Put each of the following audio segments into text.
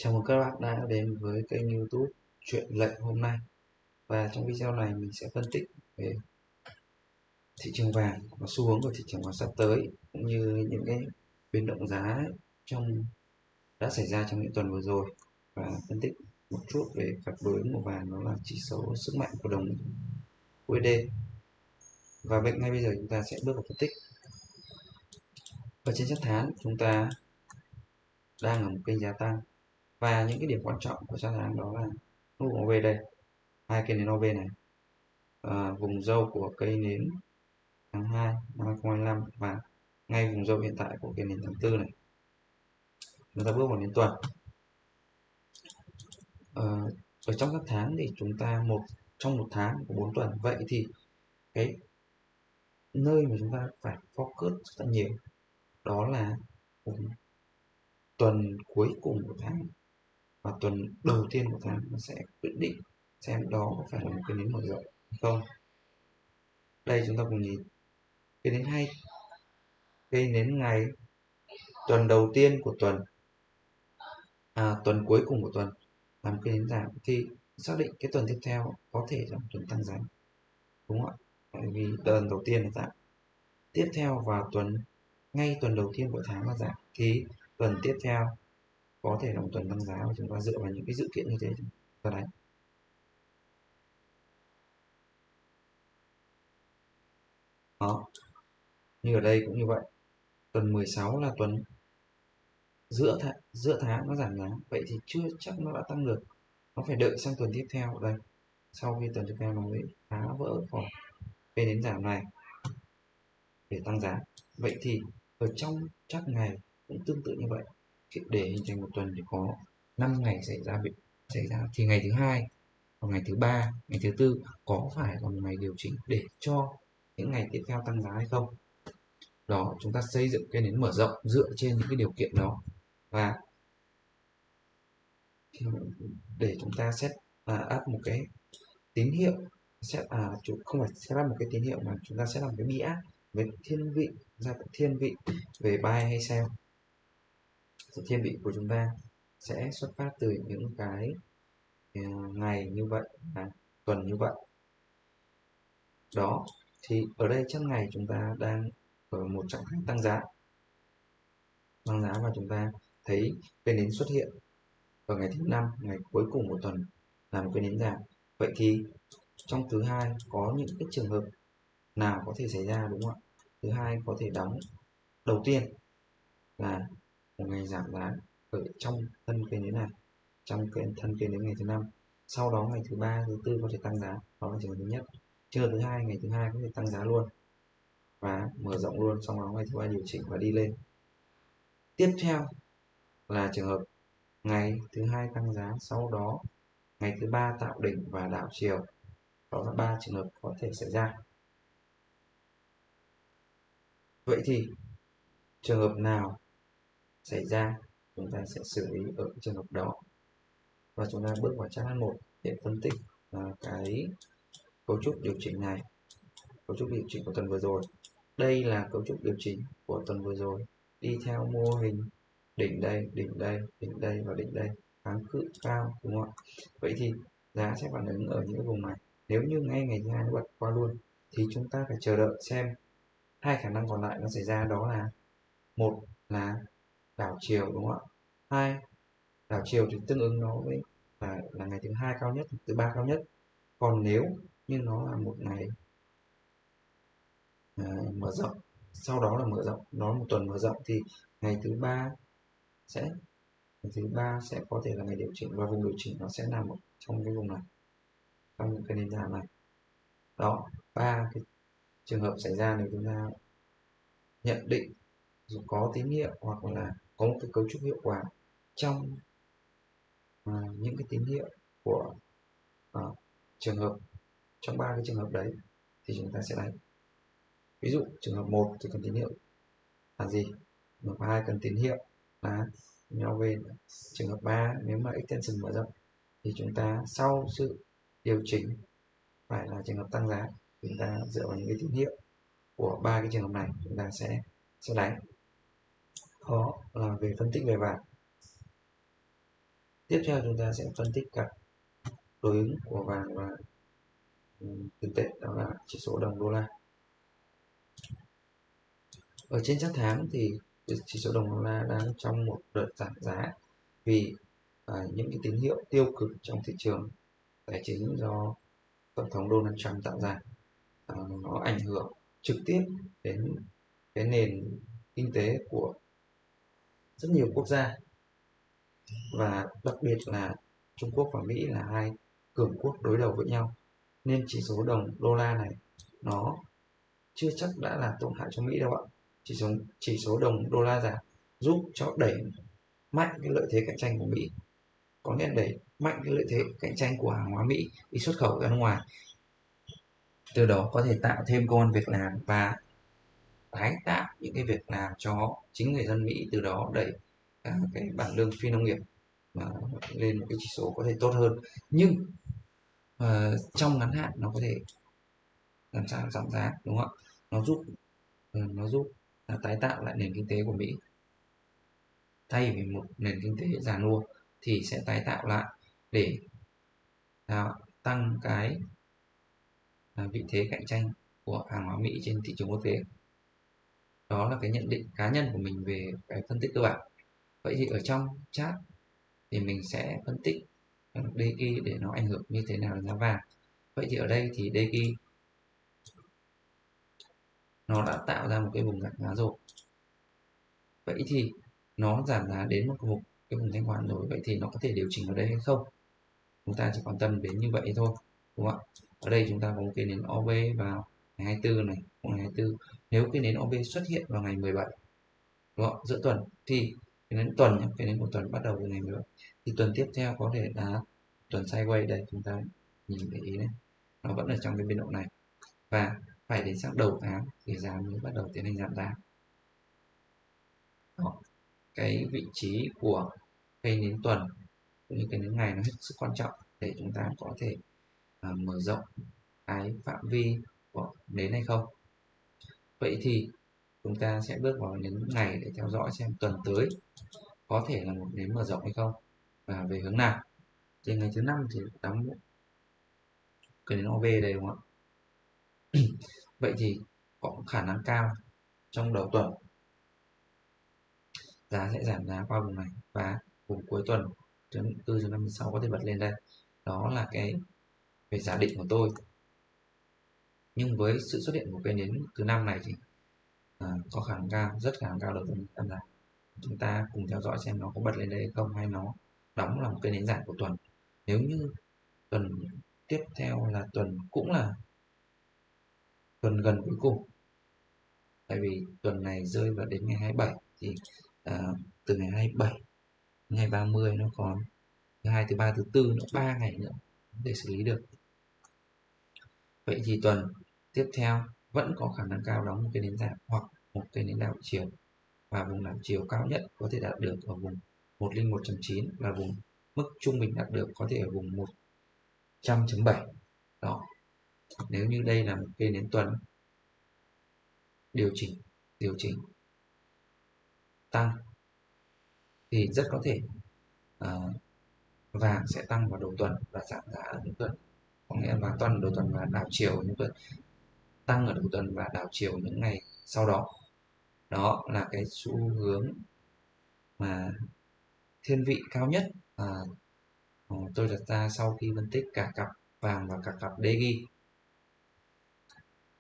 Chào mừng các bạn đã đến với kênh YouTube Chuyện Lệnh hôm nay. Và trong video này mình sẽ phân tích về thị trường vàng và xu hướng của thị trường vàng sắp tới, cũng như những cái biến động giá đã xảy ra trong những tuần vừa rồi, và phân tích một chút về cặp đối ứng của vàng, đó là chỉ số sức mạnh của đồng USD. Và ngay bây giờ chúng ta sẽ bước vào phân tích. Ở trên chart tháng chúng ta đang ở một kênh giá tăng, và những cái điểm quan trọng của chart tháng đó là nút OV đây, hai cây nến OV này, vùng dâu của cây nến tháng 2 năm 2025 và ngay vùng dâu hiện tại của cây nến tháng 4 này. Chúng ta bước vào đến tuần. Ở trong các tháng thì chúng ta trong một tháng của 4 tuần, vậy thì cái nơi mà chúng ta phải focus rất là nhiều đó là tuần cuối cùng của tháng và tuần đầu tiên của tháng. Nó sẽ quyết định xem đó có phải là một cái nến mở rộng không. Đây chúng ta cùng nhìn cái nến hay, cây nến ngày tuần đầu tiên của tuần, tuần cuối cùng của tuần làm cây nến giảm, thì xác định cái tuần tiếp theo có thể là một tuần tăng giá, đúng không ạ? Bởi vì tuần đầu tiên là giảm, tiếp theo vào ngay tuần đầu tiên của tháng là giảm, thì tuần tiếp theo có thể là một tuần tăng giá, và chúng ta dựa vào những cái dự kiện như thế chúng ta đánh. Đó, như ở đây cũng như vậy, tuần 16 là tuần giữa tháng nó giảm giá, vậy thì chưa chắc nó đã tăng được, nó phải đợi sang tuần tiếp theo. Đây, sau khi tuần tiếp theo nó mới phá vỡ khỏi cây nến giảm này để tăng giá. Vậy thì ở trong chắc ngày cũng tương tự như vậy, để hình thành một tuần thì có 5 ngày xảy ra thì ngày thứ hai và ngày thứ ba, ngày thứ tư có phải là một ngày điều chỉnh để cho những ngày tiếp theo tăng giá hay không. Đó, chúng ta xây dựng cây nến mở rộng dựa trên những cái điều kiện đó, và để chúng ta set up một cái tín hiệu, không phải set up một cái tín hiệu mà chúng ta sẽ làm cái bias với thiên vị về buy hay sell. Sự thiên vị của chúng ta sẽ xuất phát từ những cái ngày như vậy và tuần như vậy. Đó, thì ở đây trong ngày chúng ta đang ở một trạng thái tăng giá, và chúng ta thấy cây nến xuất hiện vào ngày thứ năm, ngày cuối cùng của tuần là một cây nến giảm. Vậy thì trong thứ hai có những cái trường hợp nào có thể xảy ra, đúng không ạ? Thứ hai có thể đóng đầu tiên là một ngày giảm giá ở trong thân cây nến này, trong thân cây nến ngày thứ năm. Sau đó ngày thứ ba, thứ tư có thể tăng giá, đó là trường hợp thứ nhất. Trường hợp thứ hai, ngày thứ hai có thể tăng giá luôn và mở rộng luôn, sau đó ngày thứ ba điều chỉnh và đi lên. Tiếp theo là trường hợp ngày thứ hai tăng giá, sau đó ngày thứ ba tạo đỉnh và đảo chiều. Đó là 3 trường hợp có thể xảy ra. Vậy thì trường hợp nào xảy ra chúng ta sẽ xử lý ở trường hợp đó, và chúng ta bước vào chart H1 để phân tích cái cấu trúc điều chỉnh này, cấu trúc điều chỉnh của tuần vừa rồi. Đây là cấu trúc điều chỉnh của tuần vừa rồi, đi theo mô hình đỉnh đây, đỉnh đây, đỉnh đây và đỉnh đây, kháng cự cao, đúng không ạ? Vậy thì giá sẽ phản ứng ở những vùng này. Nếu như ngay ngày thứ hai nó bật qua luôn thì chúng ta phải chờ đợi xem hai khả năng còn lại nó xảy ra, đó là một là đảo chiều, đúng không ạ? Hai, đảo chiều thì tương ứng nó với là ngày thứ hai cao nhất, thứ ba cao nhất. Còn nếu như nó là một ngày mở rộng, sau đó là mở rộng, nó một tuần mở rộng, thì ngày thứ ba sẽ có thể là ngày điều chỉnh, và vùng điều chỉnh nó sẽ nằm ở trong cái vùng này, trong cái nền tảng này. Đó, ba cái trường hợp xảy ra nếu chúng ta nhận định dù có tín hiệu hoặc là có một cái cấu trúc hiệu quả trong những cái tín hiệu của trường hợp, trong ba cái trường hợp đấy thì chúng ta sẽ đánh. Ví dụ trường hợp 1 thì cần tín hiệu là gì? Trường hợp 2 cần tín hiệu là nhau về. Trường hợp 3 nếu mà extension mở rộng thì chúng ta sau sự điều chỉnh phải là trường hợp tăng giá. Chúng ta dựa vào những cái tín hiệu của ba cái trường hợp này chúng ta sẽ đánh. Đó là về phân tích về vàng. Tiếp theo chúng ta sẽ phân tích các đối ứng của vàng và tiền tệ, đó là chỉ số đồng đô la. Ở trên chart tháng thì chỉ số đồng đô la đang trong một đợt giảm giá vì những cái tín hiệu tiêu cực trong thị trường tài chính do tổng thống Donald Trump tạo ra. Nó ảnh hưởng trực tiếp đến cái nền kinh tế của rất nhiều quốc gia, và đặc biệt là Trung Quốc và Mỹ là hai cường quốc đối đầu với nhau, nên chỉ số đồng đô la này nó chưa chắc đã là tổn hại cho Mỹ đâu ạ. Chỉ số đồng đô la giảm giúp cho đẩy mạnh cái lợi thế cạnh tranh của Mỹ, có nghĩa là đẩy mạnh cái lợi thế cạnh tranh của hàng hóa Mỹ đi xuất khẩu ra nước ngoài, từ đó có thể tạo thêm công ăn việc làm và tái tạo những cái việc làm cho chính người dân Mỹ, từ đó đẩy cái bảng lương phi nông nghiệp lên một cái chỉ số có thể tốt hơn. Nhưng trong ngắn hạn nó có thể làm sao giảm giá, đúng không ạ? Nó giúp tái tạo lại nền kinh tế của Mỹ, thay vì một nền kinh tế già nua thì sẽ tái tạo lại để tăng cái vị thế cạnh tranh của hàng hóa Mỹ trên thị trường quốc tế. Đó là cái nhận định cá nhân của mình về cái phân tích cơ bản. Vậy thì ở trong chat thì mình sẽ phân tích DXY để nó ảnh hưởng như thế nào đến giá vàng. Vậy thì ở đây thì DXY nó đã tạo ra một cái vùng giảm giá rồi. Vậy thì nó giảm giá đến một cái vùng thanh khoản rồi, vậy thì nó có thể điều chỉnh ở đây hay không? Chúng ta chỉ quan tâm đến như vậy thôi, đúng không ạ? Ở đây chúng ta có một cái nến OB vào ngày 24 này, ngày 24. Nếu cái nến OB xuất hiện vào ngày 17, đúng không? Giữa tuần thì cái nến tuần, cái nến của tuần bắt đầu từ ngày 17 thì tuần tiếp theo có thể là tuần sideways. Đây chúng ta nhìn để ý này, nó vẫn ở trong cái biên độ này, và phải đến sang đầu tháng thì giá mới bắt đầu tiến hành giảm giá. Đó. Cái vị trí của cây nến tuần cũng như cây nến ngày nó hết sức quan trọng để chúng ta có thể mở rộng cái phạm vi của nến hay không. Vậy thì chúng ta sẽ bước vào nến ngày để theo dõi xem tuần tới có thể là một nến mở rộng hay không và về hướng nào. Thì ngày thứ 5 thì đóng cái nến OB đây, đúng không ạ? Vậy thì có khả năng cao trong đầu tuần giá sẽ giảm giá qua vùng này, và vùng cuối tuần thứ 4 thứ 5 thứ 6 có thể bật lên đây. Đó là cái về giả định của tôi. Nhưng với sự xuất hiện của cây nến thứ 5 này thì có khả năng cao, rất khả năng cao đầu tuần tăng giá. Chúng ta cùng theo dõi xem nó có bật lên đây hay không, hay nó đóng là một cây nến giảm của tuần. Nếu như tuần tiếp theo là tuần cũng là tuần gần cuối cùng, tại vì tuần này rơi vào đến ngày 27 thì từ ngày 27 đến ngày 30 nó còn thứ hai, thứ ba, thứ tư nữa, 3 ngày nữa để xử lý được. Vậy thì tuần tiếp theo vẫn có khả năng cao đóng một cây nến giảm hoặc một cây nến đảo chiều, và vùng đảo chiều cao nhất có thể đạt được ở vùng 101.9, và vùng mức trung bình đạt được có thể ở vùng 100.7. Đó, nếu như đây là một cây nến tuần điều chỉnh tăng thì rất có thể vàng sẽ tăng vào đầu tuần và giảm giá ở những tuần, có nghĩa là vàng tuần đầu tuần và đảo chiều ở những tuần, tăng ở đầu tuần và đảo chiều những ngày sau đó. Đó là cái xu hướng mà thiên vị cao nhất tôi đặt ra sau khi phân tích cả cặp vàng và cả cặp DXY,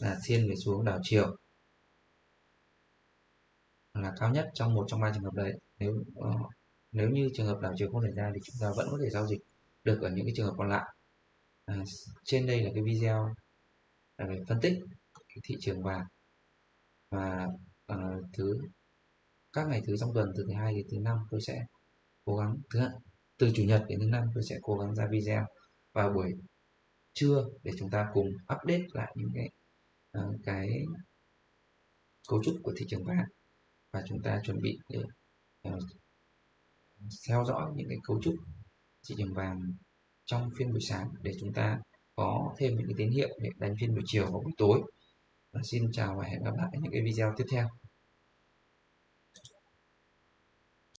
là thiên về xuống đảo chiều là cao nhất trong một trong ba trường hợp đấy. Nếu như trường hợp đảo chiều không xảy ra thì chúng ta vẫn có thể giao dịch được ở những cái trường hợp còn lại. Trên đây là cái video về phân tích cái thị trường vàng, và các ngày thứ trong tuần từ thứ hai đến thứ năm tôi sẽ cố gắng từ chủ nhật đến thứ năm tôi sẽ cố gắng ra video vào buổi trưa để chúng ta cùng update lại những cái cấu trúc của thị trường vàng, và chúng ta chuẩn bị để theo dõi những cái cấu trúc thị trường vàng trong phiên buổi sáng để chúng ta có thêm những cái tín hiệu để đánh phiên buổi chiều và buổi tối. Và xin chào và hẹn gặp lại những cái video tiếp theo.